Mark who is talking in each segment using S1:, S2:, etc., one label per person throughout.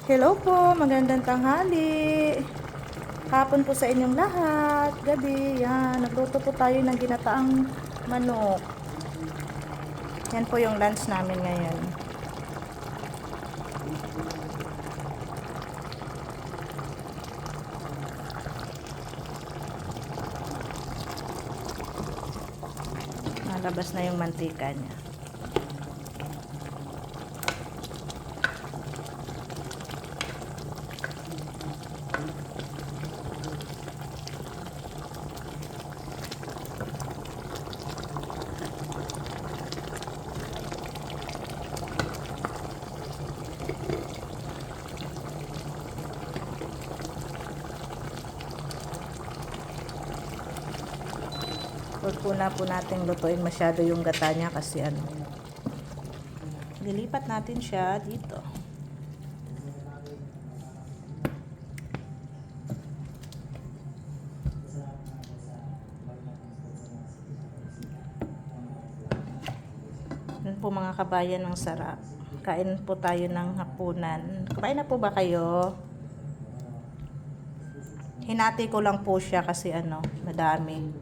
S1: Hello po, magandang tanghali. Hapon po sa inyong lahat. Gabi, yan. Nagluto po tayo ng ginataang manok. Yan po yung lunch namin ngayon. Nalabas na yung mantika niya. Huwag po natin lutuin masyado yung gata niya kasi nilipat natin siya dito. Yan po mga kabayan, ng sarap. Kain po tayo ng hapunan. Kumain na po ba kayo? Hinati ko lang po siya kasi madami.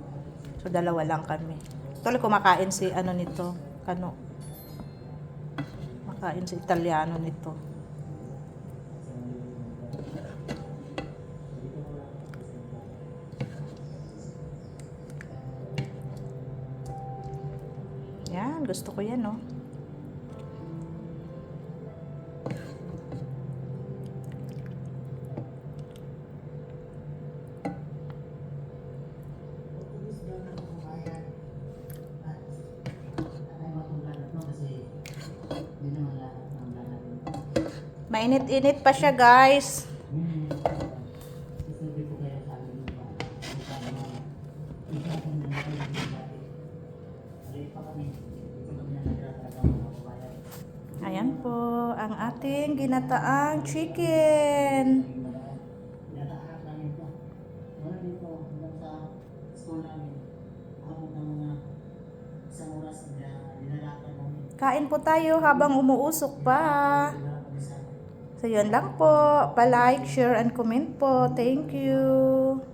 S1: So, dalawa lang kami. Tuloy kumakain si nito. Makain si Italiano nito. Yan, gusto ko yan, no? Mainit-init pa siya, guys. Ayan po ang ating ginataang chicken. Kain po tayo habang umuusok pa. So, yun lang po. Pa-like, share, and comment po. Thank you.